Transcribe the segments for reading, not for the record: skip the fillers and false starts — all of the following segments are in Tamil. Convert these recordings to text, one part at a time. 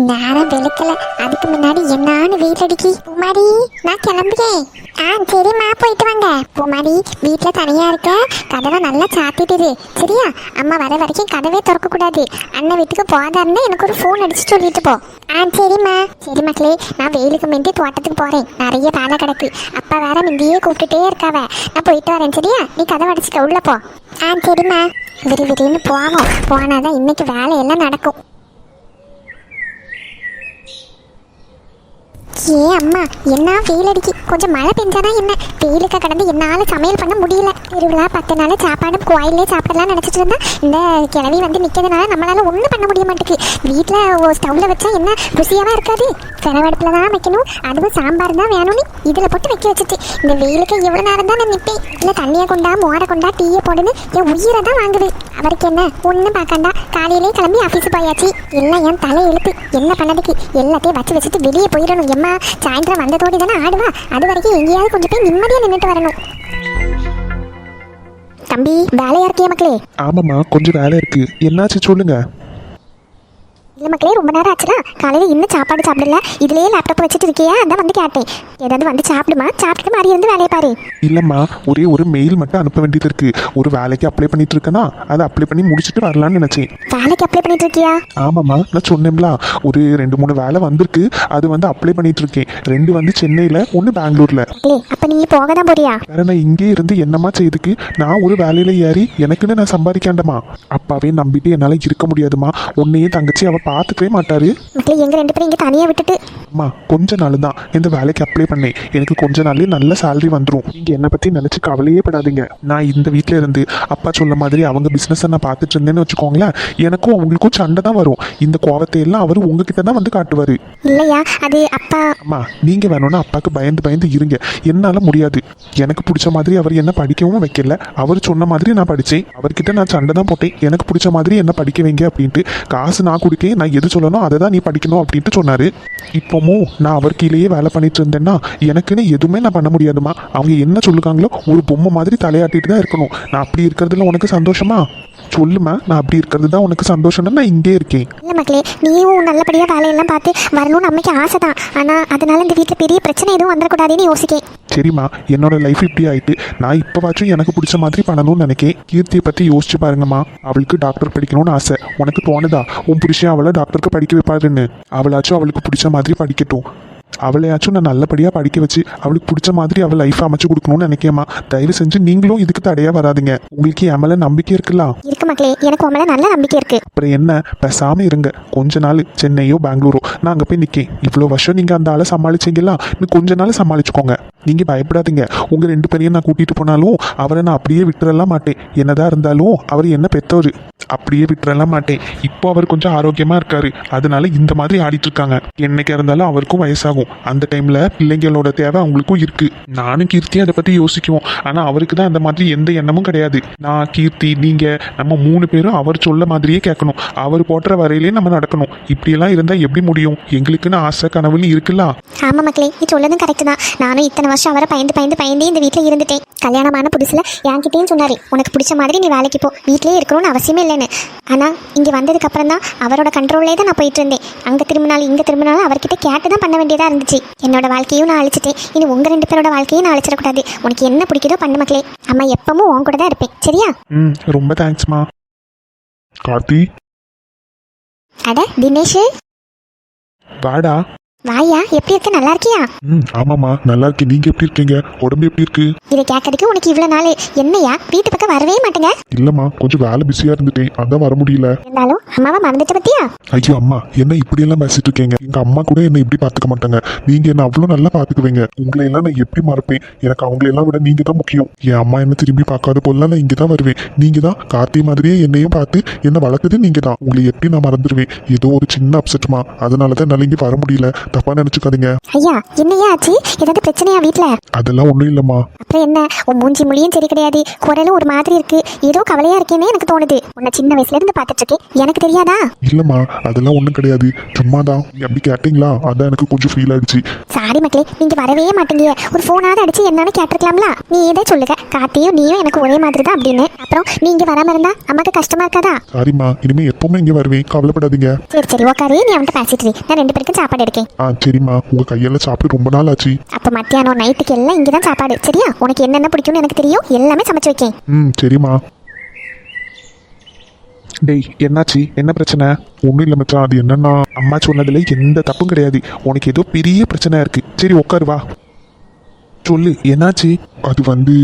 நேரம் வெளுக்கல, அதுக்கு முன்னாடி என்னான்னு வெயில் அடிக்கி. பூமாரி, நான் கிளம்புறேன். சரிம்மா, போயிட்டு வாங்க. பூமாரி, வீட்டுல தனியா இருக்க, கதவை நல்லா சாத்திட்டுது சரியா? அம்மா வர வரைக்கும் கதவே திறக்க கூடாது. அண்ணன் வீட்டுக்கு போகாதா இருந்தா எனக்கு ஒரு ஃபோன் அடிச்சு சொல்லிட்டு போ. சரிம்மா. சரி மக்களே, நான் வெயிலுக்கு முந்தி தோட்டத்துக்கு போறேன். நிறைய வேலை கிடக்கு. அப்பா வேற முந்தியே கூப்பிட்டுட்டே இருக்காவ. நான் போயிட்டு வரேன் சரியா? நீ கதவை அடிச்சுக்க, உள்ள போ. சரிம்மா. விறுவிறுன்னு போவோம், போனாதான் இன்னைக்கு வேலையெல்லாம் நடக்கும். ஏ அம்மா, என்ன வெயில் அடிக்கி. கொஞ்சம் மழை பெஞ்சானா என்ன? வெயிலுக்கு கடந்து என்னால் சமையல் பண்ண முடியல. திருவிழா 10 நாள் சாப்பாடு கோயிலே சாப்பிடலாம் நினச்சிட்டு இருந்தா இந்த கிழவி வந்து நிற்கிறதுனால நம்மளால ஒன்றும் பண்ண முடிய மாட்டேங்குது. வீட்டில் ஸ்டவ்வில் வச்சா என்ன ருசியாகவே இருக்காது. விறவடுப்பில் தான் வைக்கணும், அதுவும் சாம்பார் தான் வேணும்னு இதில் போட்டு வைக்க வச்சுட்டு இந்த வெயிலுக்கு எவ்வளோ நேரம் தான் நான் நிற்பேன். இல்லை தண்ணியை கொண்டா மோரை கொண்டா டீயை போடுன்னு என் உயிரை தான் வாங்குது. அவருக்கு என்ன ஒன்றும் பார்க்காண்டா, காலையிலே கிளம்பி ஆஃபீஸு போயாச்சு. எல்லாம் என் தலை எழுத்து. என்ன பண்ணதுக்கு எல்லாத்தையும் வச்சுட்டு வெளியே போயிடணும். எம்மா சாயந்தரம் வந்ததோடு தானே ஆடுவா. அது வரைக்கும் எங்கேயாவது கொஞ்சம் போய் நிம்மதியாக நின்றுட்டு வரணும். தம்பி, வேலையா இருக்கிய மக்களே? ஆமாம்மா, கொஞ்சம் வேலை இருக்கு. என்னாச்சு சொல்லுங்க. இல்லை மக்களே, ரொம்ப நேரம் ஆச்சுடா. காலையில் இன்னும் சாப்பாடு சாப்பிடல. இதுலேயே லேப்டாப் வச்சுட்டு இருக்கியா? அதான் வந்து கேட்டேன். ஏதாவது வந்து சாப்பிடுமா, சாப்பிட்டுட்டு மாதிரி இருந்து வேலையை பாரு. இல்லைம்மா, ஒரே ஒரு மெயில் மட்டும் அனுப்ப வேண்டியது இருக்கு. ஒரு வேலைக்கு அப்ளை பண்ணிட்டு இருக்கேன்னா அதை அப்ளை பண்ணி முடிச்சுட்டு வரலான்னு நினைச்சேன். வேலைக்கு அப்ளை பண்ணிட்டு இருக்கியா? ஆமாம்மா, நான் சொன்னேன்ல, ஒரு 2-3 வேலை வந்திருக்கு. அது வந்து அப்ளை பண்ணிட்டு இருக்கேன். 2 வந்து சென்னையில், 1 பெங்களூர்ல. அப்போ நீ போக தான் போறியா? வேற நான் இங்கே இருந்து என்னம்மா செய்யுதுக்கு? நான் ஒரு வேலையில ஏறி எனக்குன்னு நான் சம்பாதிக்காண்டமா? அப்பாவே நம்பிட்டு என்னால் இருக்க முடியாதுமா. உன்னையே தங்கச்சி அவ பார்த்துக்கவே மாட்டாரு. மக்களே, எங்க 2 பேரும் இங்கே தனியாக விட்டுட்டு அம்மா, கொஞ்ச நாள் தான் இந்த வேலைக்கு அப்ளை பண்ணேன். எனக்கு கொஞ்ச நாள்லயே நல்ல சேலரி வந்துடும். நீங்க என்னை பத்தி நினைச்சு கவலையே படாதீங்க. நான் இந்த வீட்டில இருந்து அப்பா சொல்ல மாதிரி அவங்க பிசினஸ் நான் பார்த்துட்டு இருந்தேன்னு வச்சுக்கோங்களேன், எனக்கும் அவங்களுக்கும் சண்டை தான் வரும். இந்த கோவத்தை எல்லாம் அவர் உங்ககிட்ட தான் வந்து காட்டுவாரு. இல்லையா? அது அப்பா. அம்மா, நீங்க வேணும்னா அப்பாவுக்கு பயந்து இருங்க. என்னால முடியாது. எனக்கு பிடிச்ச மாதிரி அவர் என்ன படிக்கவும் வைக்கல. அவர் சொன்ன மாதிரி நான் படித்தேன். அவர்கிட்ட நான் சண்டை தான் போட்டேன். எனக்கு பிடிச்ச மாதிரி என்ன படிக்க வைங்க அப்படின்ட்டு. காசு நான் கொடுக்கேன், நான் எது சொல்லணும் அதை தான் நீ படிக்கணும் அப்படின்ட்டு சொன்னாரு. இப்போவும் நான் அவர் கீழேயே வேலை பண்ணிட்டு இருந்தேன்னா எனக்குன்னு எதுவுமே நான் பண்ண முடியாதுமா. அவங்க என்ன சொல்லுக்காங்களோ ஒரு பொம்மை மாதிரி தலையாட்டிட்டு தான் இருக்கணும். நான் அப்படி இருக்கிறதுல உனக்கு சந்தோஷமா? சொல்லுமா, நான் அப்படி இருக்கிறது தான் உனக்கு சந்தோஷம்னா நான் இங்கே இருக்கேன். இல்லை மக்களே, நீயும் நல்லபடியாக வேலையெல்லாம் பார்த்து வரணும்னு அம்மைக்கு ஆசை தான். ஆனால் அதனால இந்த வீட்டில் பெரிய பிரச்சனை எதுவும் வந்துடக்கூடாதுன்னு யோசிக்கேன். சரிம்மா, என்னோட லைஃப் இப்படி ஆயிட்டு நான் இப்போவாச்சும் எனக்கு பிடிச்ச மாதிரி பண்ணணும்னு நினைக்கேன். கீர்த்தியை பற்றி யோசிச்சு பாருங்கம்மா. அவளுக்கு டாக்டர் படிக்கணும்னு ஆசை. உனக்கு தோணுதா உன் புருஷன் அவளை டாக்டருக்கு படிக்க வைப்பாருன்னு? அவளாச்சும் அவளுக்கு பிடிச்ச மாதிரி படிக்கட்டும். அவளையாச்சும் நான் நல்லபடியாக படிக்க வச்சு அவளுக்கு பிடிச்ச மாதிரி அவள் லைஃப் அமைச்சு கொடுக்கணும்னு நினைக்கேம்மா. தயவு செஞ்சு நீங்களும் இதுக்கு தடையா வராதுங்க. உங்களுக்கு என் மேல நம்பிக்கை இருக்குல்ல? இருக்கு மக்களே, எனக்கு உன் மேல நல்ல நம்பிக்கை இருக்கு. அப்புறம் என்ன, பேசாம இருங்க. கொஞ்ச நாள் சென்னையோ பெங்களூரோ நான் அங்கே போய் நிற்கேன். இவ்வளோ வருஷம் நீங்கள் அந்த ஆளை சமாளிச்சிங்களா, இன்னும் கொஞ்ச நாள் சமாளிச்சுக்கோங்க. நீங்கள் பயப்படாதீங்க. உங்கள் 2 பேரையும் நான் கூட்டிகிட்டு போனாலும் அவரை நான் அப்படியே விட்டுறலாம் மாட்டேன். என்னதான் இருந்தாலும் அவர் என்ன பெற்றவர், அப்படியே விட்டுறலாம் மாட்டேன். இப்போ அவர் கொஞ்சம் ஆரோக்கியமாக இருக்காரு, அதனால இந்த மாதிரி ஆடிட்டு இருக்காங்க. என்னைக்கா இருந்தாலும் அவருக்கும் வயசாகும். அந்த டைமில் பிள்ளைங்களோட தேவை அவங்களுக்கும் இருக்கு. நானும் கீர்த்தி அதை பற்றி யோசிக்குவோம். ஆனால் அவருக்கு தான் அந்த மாதிரி எந்த எண்ணமும் கிடையாது. நான், கீர்த்தி, நீங்கள் நம்ம 3 பேரும் அவர் சொல்ல மாதிரியே கேட்கணும். அவர் போட்டுற வரையிலே நம்ம நடக்கணும். இப்படியெல்லாம் இருந்தால் எப்படி முடியும்? எங்களுக்குன்னு ஆசை கனவுன்னு இருக்குல்ல? ஆமா மக்களே, நீ சொல்லதும் கரெக்ட் தான். நானும் இத்தனை வருஷம் அவரை பயந்து இந்த வீட்டில் இருந்துட்டேன். கல்யாணமான புதுசில் என்கிட்டேயும் சொன்னார், உனக்கு பிடிச்ச மாதிரி நீ வேலைக்கு போ, வீட்டிலே இருக்கணும்னு அவசியமே இல்லைன்னு. ஆனால் இங்கே வந்ததுக்கு அப்புறம் தான் அவரோட கண்ட்ரோல்லே தான் நான் போயிட்டு இருந்தேன். அங்கே திரும்பினாலும் இங்கே திரும்பினாலும் அவர்கிட்ட கேட்டு தான் பண்ண வேண்டியதாக இருந்துச்சு. என்னோட வாழ்க்கையும் நான் அழிச்சிட்டேன். இனி உங்கள் 2 பேரோட வாழ்க்கையும் நான் அழிச்சிடக்கூடாது. உனக்கு என்ன பிடிக்குதோ பண்ண மக்களே. அம்மா எப்பவும் உன் கூட தான் இருப்பேன் சரியா? ரொம்ப தேங்க்ஸ்மா. கார்த்தி. அட தினேஷ், வாடா. வாயா, எப்படி இருக்க? நல்லா இருக்கியா? ஆமாம்மா, நல்லா இருக்கேன். நீங்க எப்படி இருக்கீங்க? உடம்பு எப்படி இருக்கு? இதை கேட்கறதுக்கு உனக்கு இவ்வளோ நாள் என்னையா வீட்டு பக்கம் வரவே மாட்டேங்க? இல்லம்மா, கொஞ்சம் வேலை பிஸியா இருந்துட்டேன், அதான் வர முடியல. இருந்தாலும் அம்மாவை மறந்துட்ட பத்தியா? ஐயோ அம்மா, என்ன இப்படி எல்லாம் பேசிட்டு இருக்கீங்க? எங்க அம்மா கூட என்ன இப்படி பாத்துக்க மாட்டாங்க. நீங்க என்ன அவ்வளவு நல்லா பாத்துக்குவீங்க. உங்களை எல்லாம் நான் எப்படி மறப்பேன்? எனக்கு அவங்களை எல்லாம் விட நீங்க தான் முக்கியம். என் அம்மா என்ன திரும்பி பார்க்காத போல நான் இங்கதான் வருவேன். நீங்க தான் கார்த்தி மாதிரியே என்னையும் பார்த்து என்ன வளர்க்குது நீங்க தான். உங்களை எப்படி நான் மறந்துடுவேன்? ஏதோ ஒரு சின்ன அப்செட்டுமா, அதனாலதான் என்னால இங்க வர முடியல. தப்பா நினைச்சுக்காதீங்க. ஐயா என்னையா ஆச்சு? ஏதாவது பிரச்சனையா வீட்ல? அதெல்லாம் ஒண்ணும் இல்லம்மா. அப்புறம் என்ன, உன் மூஞ்சி மொழியும் சரி கிடையாது, குரலும் ஒரு மாதிரி இருக்கு, ஏதோ கவலையா இருக்கேன்னு எனக்கு தோணுது. உன்னை சின்ன வயசுல இருந்து பார்த்துட்டு இருக்கேன், எனக்கு தெரியாதா? இல்லம்மா அதெல்லாம் ஒண்ணும் கிடையாது, சும்மாதான். நீங்க அப்படி கேட்டீங்களா, அதான் எனக்கு கொஞ்சம் ஃபீல் ஆயிடுச்சு. சாரி மக்களே, நீங்க வரவே மாட்டீங்க. ஒரு போனாவது அடிச்சு என்னன்னு கேட்டிருக்கலாம்ல. நீ ஏதோ சொல்லுங்க, கார்த்தியும் நீயும் எனக்கு ஒரே மாதிரி தான் அப்படின்னு. அப்புறம் நீங்க வராம இருந்தா அம்மாக்கு கஷ்டமா இருக்காதா? சாரிம்மா, இனிமே எப்பவுமே இங்க வருவேன், கவலைப்படாதீங்க. சரி சரி உக்காரு, நீ அவன்கிட்ட பேசிட்டு நான் 2 பேருக்கும் சாப்பாடு எடுக்கேன். சரிம்மா, உங்க கையெல்லாம் சாப்பிட்டு ரொம்ப நாள் ஆச்சு. அப்ப மத்தியானம் நைட்டுக்கு எல்லாம் இங்கதான் சாப்பாடு, சரியா? உனக்கு என்னென்ன பிடிக்கும்னு எனக்கு தெரியும், எல்லாமே சமைச்சு வைக்கேன். சரிம்மா. டேய் என்னாச்சு, என்ன பிரச்சனை? ஒன்றும் இல்லை மச்சான், அது என்னன்னா அம்மா சொன்னதுல எந்த தப்பும் கிடையாது. உனக்கு ஏதோ பெரிய பிரச்சனை இருக்கு. சரி உட்காரு வா, சொல்லு என்னாச்சு? அது வந்து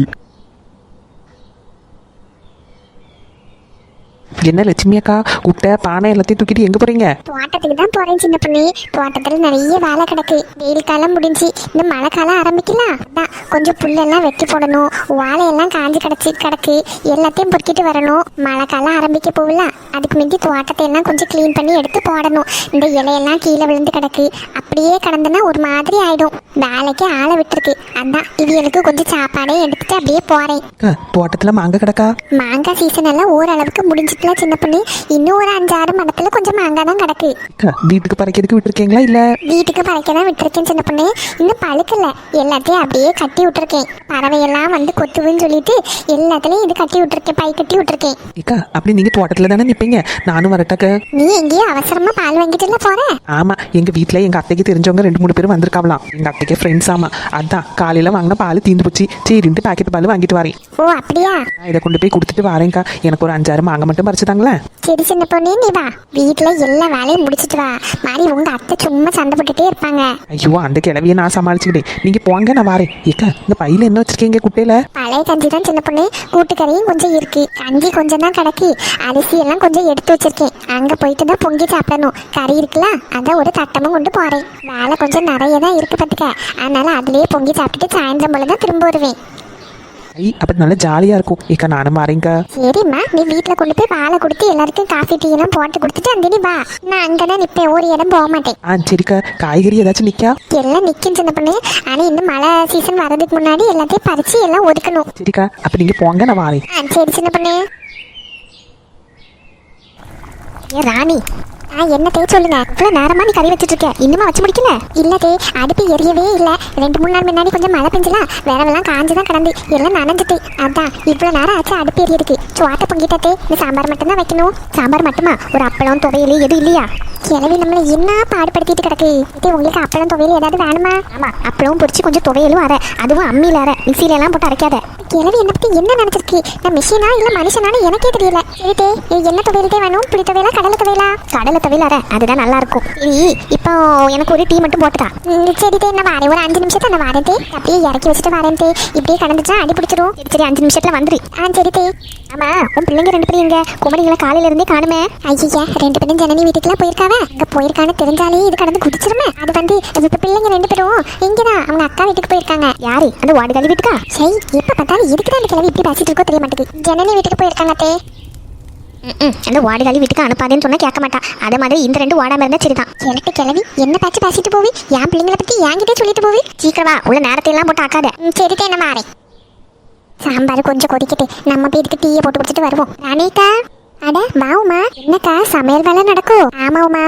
என்ன லட்சுமி அக்கா கூப்பிட்ட பானை எல்லாத்தையும் தூக்கிட்டு எங்க போறீங்க? தோட்டத்துக்கு தான் போறேன் சின்ன பொண்ணு. தோட்டத்துல நிறைய வேலை கிடக்கு. வெயில் காலம் முடிஞ்சு இந்த மழை காலம் ஆரம்பிக்கலாம். அதான் கொஞ்சம் புல்லெல்லாம் வெட்டி போடணும், வாழையெல்லாம் காஞ்சி கிடக்கு, எல்லாத்தையும் பொறுக்கிட்டு வரணும். மழை காலம் ஆரம்பிக்க போகல, அதுக்கு முந்தி தோட்டத்தை எல்லாம் கொஞ்சம் க்ளீன் பண்ணி எடுத்து போடணும். இந்த இலையெல்லாம் கீழே விழுந்து கிடக்கு, அப்படியே கிடந்துன்னா ஒரு மாதிரி ஆயிடும். வேலைக்கு ஆளை விட்டுருக்கு, அதான் இவங்களுக்கு கொஞ்சம் சாப்பாடே எடுத்துட்டு அப்படியே போறேன். அக்கா, தோட்டத்துல மாங்காய் கிடக்கா? மாங்காய் சீசன் எல்லாம் ஓரளவுக்கு முடிஞ்சிட்டுல சின்ன பொண்ணு. இன்னும் ஒரு 5-6 மடத்துல கொஞ்சம் மாங்காய் தான் கிடக்கு. அக்கா, வீட்டுக்கு பறிக்கிறதுக்கு விட்டுருக்கீங்களா இல்ல? வீட்டுக்கு பறிக்க தான் விட்டுருக்கேன் சின்ன பொண்ணு, இன்னும் பழுக்கல. எல்லாத்தையும் அப்படியே கட்டி விட்டுருக்கேன். பறவையெல்லாம் வந்து கொத்துவுன்னு சொல்லிட்டு எல்லாத்துலயும் இது கட்டி விட்டுருக்கேன், பை கட்டி விட்டுருக்கேன். அக்கா, அப்படி நீங்க தோட்டத்துல தானே நிப்பீங்க, நானும் வரட்டாக்க? நீ எங்கேயும் அவசரமா பால் வாங்கிட்டுல போற? ஆமா, எங்க வீட்டுல எங்க அத்தைக்கு தெரிஞ்சவங்க 2-3 பேர் வந்திருக்காவலாம். எங்க அத்தைக்கு ஃப்ரெண்ட்ஸ். ஆமா, அதான் காலையில வாங்கின பால் தீந்து போச்சு, சரின்ட்டு பாக்கெட் பால் வாங்கிட்டு வரேன். ஓ அப்படியா? நான் இதை கொண்டு போய் கொடுத்துட்டு வரேன்க்கா. எனக்கு ஒரு 5-6 மாங்காய் மட்டும் பறிச்சுதாங்களே. சரி சின்ன பொண்ணு, நீ வா, வீட்டுல எல்லா வேலையும் முடிச்சிட்டு வா. மாதிரி உங்க அத்தை சும்மா சண்டை போட்டுட்டே இருப்பாங்க. ஐயோ, அந்த கிளவியை நான் சமாளிச்சுக்கிட்டேன். நீங்க போங்க, நான் வரேன். ஏக்கா, இந்த பையில என்ன வச்சிருக்கீங்க குட்டையில? பழைய கஞ்சி தான் சின்ன பொண்ணு, கூட்டுக்கறியும் கொஞ்சம் இருக்கு, கஞ்சி கொஞ்சம் தான் கிடக்கு, அரிசி எல்லாம் கொஞ்சம் எடுத்து வச்சிருக்கேன். அங்க போயிட்டு தான் பொங்கி சாப்பிடணும். கறி இருக்குல்ல, அதான் ஒரு தட்டமும் கொண்டு போறேன். வேலை கொஞ்சம் நிறைய தான் இருக்கு பார்த்துக்க, அதனால அதுலயே பொங்கி சாப்பிட்டுட்டு சாயந்தரம் போல தான் திரும்ப வருவேன். அப்ப நல்லா ஜாலியா இருக்கும். ஏக்கா, நானும் வரேங்க்கா. சரிம்மா, நீ வீட்டுல கொண்டு போய் பாலை கொடுத்து எல்லாருக்கும் காஃபி டீ எல்லாம் போட்டு கொடுத்துட்டு அந்த நீ வா. நான் அங்கதான் நிப்பேன், ஒரு இடம் போக மாட்டேன். சரிக்கா. காய்கறி ஏதாச்சும் நிக்கா? எல்லாம் நிக்கும் சின்ன பொண்ணு, ஆனா இன்னும் மழை சீசன் வர்றதுக்கு முன்னாடி எல்லாத்தையும் பறிச்சு எல்லாம் ஒதுக்கணும். சரிக்கா, அப்ப நீங்க போங்க, நான் வரேன். சரி சின்ன பொண்ணு. ஏ ராணி, என்ன தே சொல்லுங்க, இவ்வளவு நேரமா நீ கறி வச்சிட்டு இருக்க, இன்னுமா வச்சு முடிக்கல? இல்ல தே, அடுப்பு எரியவே இல்ல. 2-3 நாள் முன்னாடி கொஞ்சம் மழை பெஞ்சலாம், விரவெல்லாம் காஞ்சுதான் கிடந்து எல்லாம் நனைஞ்சிட்டு, அதான் இவ்வளவு நேரம் ஆச்சு அடுப்பு எரியதுக்கு. சோட்டை பொங்கிட்டே, இந்த சாம்பார் மட்டும் தான் வைக்கணும். சாம்பார் மட்டுமா? ஒரு அப்பளம் துவையல் எதுவும் இல்லையா? கிளவி நம்மள என்ன பாடுபடுத்திட்டு கிடக்கு. இது உங்களுக்கு அப்பளம் துவையல் ஏதாவது வேணுமா? ஆமா, அப்பளம் பொரிச்சு கொஞ்சம் துவையலும் அரை, அதுவும் அம்மியில அரை, மிக்சியில எல்லாம் போட்டு அரைக்காத. கிளவி என்ன பத்தி என்ன நினைச்சிருக்கு? நான் மிஷினா இல்ல மனுஷனானு எனக்கே தெரியல. சரிட்டே, என்ன துவையல்தே வேணும்? புளி துவையலா கடலை துவையலா? கடலை துவையல் அரை, அதுதான் நல்லா இருக்கும். சரி, இப்போ எனக்கு ஒரு டீ மட்டும் போட்டுட்டா. சரிட்டே, நான் வரேன், ஒரு 5 நிமிஷத்தை நான் வரேன். அப்படியே இறக்கி வச்சுட்டு வரேன். இப்படியே கடந்துச்சா அடி பிடிச்சிரும். சரி 5 நிமிஷத்துல வந்துரு. சரிட்டே. ஆமா, உன் பிள்ளைங்க 2 பேரும் எங்க? குமரிங்களை காலையில இருந்தே காணுமே. ஐயா, 2 பேரும் ஜனனி வீட்டுக்குலாம் போயிருக்காவ. அங்க போயிருக்கான்னு தெரிஞ்சாலே இது கடந்து குதிச்சிருமே. அது வந்து இப்ப பிள்ளைங்க 2 பேரும் இங்கதான் அவங்க அக்கா வீட்டுக்கு போயிருக்காங்க. யாரு? அந்த வாடுகாலி வீட்டுக்கா? சரி, எப்ப பார்த்தாலும் எதுக்குதான் அந்த கிளவி இப்படி பேசிட்டு இருக்கோ தெரிய மாட்டேங்குது. ஜனனி வீட்டுக்கு போயிருக்காங்க தே. அந்த வாடுகாலி வீட்டுக்கு அனுப்பாதேன்னு சொன்னா கேட்க மாட்டா. அதே மாதிரி இந்த 2 வாடாம இருந்தா சரிதான். கிழட்டு கிளவி என்ன பேச்சு பேசிட்டு போவி? என் பிள்ளைங்களை பத்தி என்கிட்டே சொல்லிட்டு போவி. சீக்கிரமா உள்ள நேரத்தை எல்லாம் போட்டு ஆக்காத. சரிட்டே, என்ன மாறேன். சாம்பார் கொஞ்சம் கொதிக்கட்டு, நம்ம வீட்டுக்கு டீயை போட்டு குடிச்சிட்டு வருவோம். ராணிக்கா, அட வாவுமா. என்னக்கா, சமையல் வேலை நடக்கும்? ஆமாவுமா.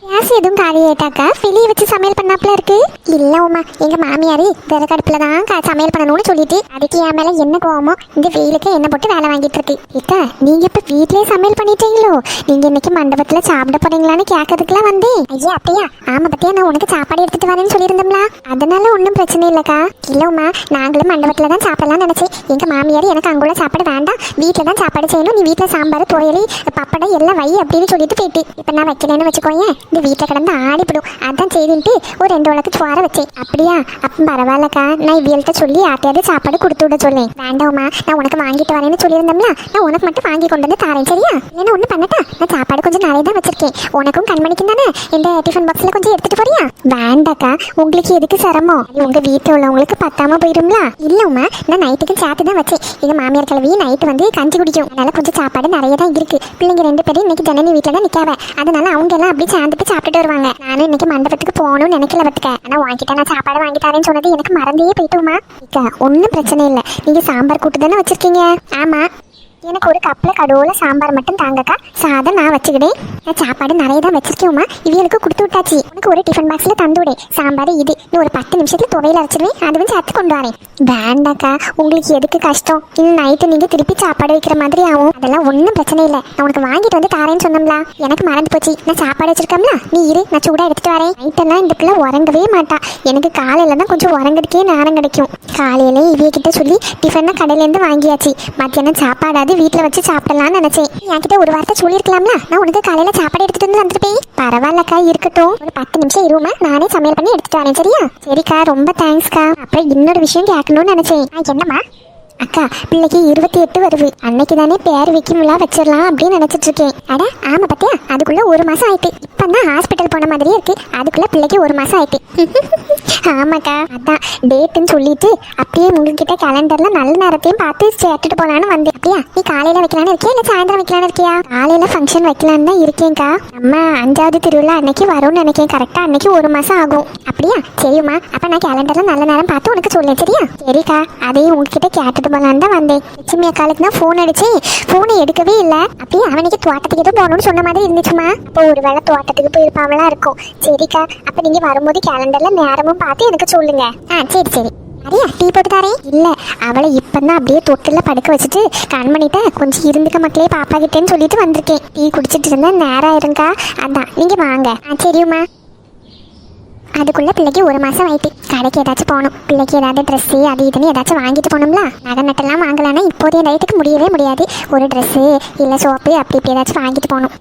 கேஸ் எதுவும் காலியாயிட்டாக்கா? வெளியே வச்சு சமையல் பண்ணாப்புல இருக்கு. இல்ல உமா, எங்க மாமியாரு விறகடுப்புல தான் சமையல் பண்ணணும்னு சொல்லிட்டு அதுக்கு என் மேல என்ன கோவமோ இந்த வெயிலுக்கு என்ன போட்டு வேலை வாங்கிட்டு இருக்கு. இக்கா, நீங்க இப்ப வீட்லயே சமையல் பண்ணிட்டீங்களோ? நீங்க இன்னைக்கு மண்டபத்துல சாப்பிட போறீங்களான்னு கேட்கறதுக்குலாம் வந்தேன். ஐயா அப்படியா? ஆமா பத்தியா, நான் உனக்கு சாப்பாடு எடுத்துட்டு வரேன்னு சொல்லியிருந்தோம்ல, அதனால ஒன்றும் பிரச்சனை இல்லக்கா. இல்ல உமா, நாங்களும் மண்டபத்துல தான் சாப்பிடலாம்னு நினைச்சேன். எங்க மாமியார் எனக்கு அங்குள்ள சாப்பாடு வேண்டாம், வீட்டுல தான் சாப்பாடு செய்யணும், நீ வீட்டுல சாம்பார் துவையல் பப்படம் எல்லாம் வை அப்படின்னு சொல்லிட்டு போயிட்டு, இப்ப நான் வைக்கலன்னு வச்சுக்கோங்க, இந்த வீட்டில் கிடந்து ஆடிப்படும். அதான் செய்துன்ட்டு ஒரு 2 உலக்கு சோற வச்சேன். அப்படியா? அப்போ பரவாயில்லக்கா, நான் இவியல்கிட்ட சொல்லி யார்ட்டையாவது சாப்பாடு கொடுத்து விட சொல்லேன். வேண்டாமா, நான் உனக்கு வாங்கிட்டு வரேன்னு சொல்லியிருந்தோம்ல, நான் உனக்கு மட்டும் வாங்கி கொண்டு வந்து தரேன். சரியா? என்ன ஒன்று பண்ணட்டா, நான் சாப்பாடு கொஞ்சம் நிறைய தான் வச்சிருக்கேன், உனக்கும் கண்மணிக்கும் தானே. இந்த டிஃபன் பாக்ஸ்ல கொஞ்சம் எடுத்துட்டு போறியா? வேண்டாக்கா, உங்களுக்கு எதுக்கு சிரமம்? உங்க வீட்டில் உள்ளவங்களுக்கு பத்தாம போயிரும்ல. இல்லம்மா, நான் நைட்டுக்கு சேர்த்து தான் வச்சேன். எங்க மாமியார் கிளவி நைட்டு வந்து கஞ்சி குடிக்கும், அதனால கொஞ்சம் சாப்பாடு நிறைய தான் இருக்கு. பிள்ளைங்க 2 பேரும் இன்னைக்கு ஜனனி வீட்டில் தான் நிற்காவ, அதனால அவங்க எல்லாம் அப்படி சேர்ந்துட்டு சாப்பிட்டு சாப்பிட்டுட்டு வருவாங்க. நானும் இன்னைக்கு மண்டபத்துக்கு போகணும்னு நினைக்கல பத்துக்க. ஆனா வாங்கிட்டேன், நான் சாப்பாடு வாங்கி தரேன்னு சொன்னது எனக்கு மறந்தே போயிட்டுமா. இக்கா ஒன்றும் பிரச்சனை இல்லை, நீங்க சாம்பார் கூட்டு தானே வச்சிருக்கீங்க? ஆமா, எனக்கு ஒரு கப்பில் கடவுள சாம்பார் மட்டும் தாங்கக்கா, சாதம் நான் வச்சுக்கிட்டேன். நான் சாப்பாடு நிறைய தான் வச்சிருக்கேம்மா, இவங்களுக்கு கொடுத்து விட்டாச்சு. உனக்கு ஒரு டிஃபன் பாக்ஸில் தந்து விடு. சாம்பார் இது இன்னும் ஒரு 10 நிமிஷத்துல துவையில் அரைச்சிடுவேன், அதுவும் சேர்த்து கொண்டு வரேன். வேண்டாக்கா, உங்களுக்கு எதுக்கு கஷ்டம்? இன்னும் நைட்டு நீங்கள் திருப்பி சாப்பாடு வைக்கிற மாதிரி ஆகும். அதெல்லாம் ஒன்றும் பிரச்சனை இல்லை, நான் உனக்கு வாங்கிட்டு வந்து தாரேன்னு சொன்னோம்ல, எனக்கு மறந்து போச்சு. நான் சாப்பாடு வச்சிருக்கோம்ல, நீ இரு, நான் சூடாக எடுத்துட்டு வரேன். நைட்டெல்லாம் இந்த பிள்ளை உறங்கவே மாட்டா. எனக்கு காலையில் தான் கொஞ்சம் உறங்குறதுக்கே நேரம் கிடைக்கும். காலையிலே இவிய கிட்ட சொல்லி டிஃபன் கடையிலேருந்து வாங்கியாச்சு. மத்தியானம் சாப்பாடாது வீட்டில் வச்சு சாப்பிடலாம்னு நினைச்சேன். என்கிட்ட ஒரு வார்த்தை சொல்லியிருக்கலாம்ல, நான் உனக்கு காலையில சாப்பாடு எடுத்துட்டு வந்து வந்துருப்பேன். பரவாயில்லக்கா, இருக்கட்டும். ஒரு 10 நிமிஷம் இருமா, நானே சமையல் பண்ணி எடுத்துட்டு வரேன். சரியா? சரிக்கா, ரொம்ப தேங்க்ஸ்க்கா. அப்புறம் இன்னொரு விஷயம் கேட்கணும்னு நினைச்சேன். என்னம்மா? அக்கா, பிள்ளைக்கு 28 வருது. அன்னைக்கு தானே பேர் வைக்கும்ல, வச்சிடலாம் அப்படின்னு நினைச்சிட்டு இருக்கேன். அட ஆமா, பத்தியா அதுக்குள்ள 1 மாசம் ஆயிட்டு. இப்பதான் ஹாஸ்பிட்டல் போன மாதிரியே இருக்கு. அதுக்குள்ள பிள்ளைக்கு 1 மாசம் ஆயிட்டு. ஆமாக்கா, அதான் டேட்டுன்னு சொல்லிட்டு அப்படியே உங்ககிட்ட கேலண்டர்ல நல்ல நேரத்தையும் பார்த்து சேர்த்துட்டு போலான்னு வந்தேன். அப்படியா, நீ காலையில வைக்கலான்னு இருக்கியா இல்ல சாயந்தரம் வைக்கலான்னு இருக்கியா? காலையில ஃபங்க்ஷன் வைக்கலான்னு தான் இருக்கேன்க்கா. நம்ம 5வது திருவிழா அன்னைக்கு வரும்னு நினைக்கிறேன். கரெக்டா அன்னைக்கு 1 மாசம் ஆகும். அப்படியா? சரிம்மா, அப்ப நான் கேலண்டர்ல நல்ல நேரம் பார்த்து உனக்கு சொல்லேன். சரியா? சரிக்கா, அதையும் உங்ககிட்ட கேட்டுட்டு போலான்னு தான் வந்தேன். லட்சுமி அக்காளுக்கு தான் ஃபோன் அடிச்சேன், ஃபோனை எடுக்கவே இல்லை. அப்படியே அவனுக்கு தோட்டத்துக்கு ஏதோ போகணும்னு சொன்ன மாதிரி இருந்துச்சுமா. அப்போ ஒரு வேளை தோட்டத்துக்கு போயிருப்பாவெல்லாம் இருக்கும். சரிக்கா, அப்ப நீங்க வரும்போது கேலண்டர்ல நேரமும் பார்த்து எனக்கு சொல்லுங்க. சரி சரி. சரியா, டீ போட்டு தரேன். இல்ல, அவளை இப்பதான் அப்படியே தொட்டில படுக்க வச்சுட்டு கண் பண்ணிட்ட கொஞ்சம் இருந்துக்க மக்களே பாப்பா கிட்டேன்னு சொல்லிட்டு வந்திருக்கேன். டீ குடிச்சிட்டு இருந்தா நேரம் ஆயிருங்கா, அதான் நீங்க வாங்க. சரியுமா. அதுக்குள்ள பிள்ளைக்கு 1 மாசம் ஆயிட்டு. கடைக்கு ஏதாச்சும் போகணும், பிள்ளைக்கு ஏதாவது ட்ரெஸ்ஸு அது இதுன்னு ஏதாச்சும் வாங்கிட்டு போகணும்ல. நகை நட்டெல்லாம் வாங்கலான்னா இப்போதைய டயத்துக்கு முடியவே முடியாது. ஒரு ட்ரெஸ்ஸு இல்லை சோப்பு அப்படி இப்படி ஏதாச்சும் வாங்கிட்டு போகணும்.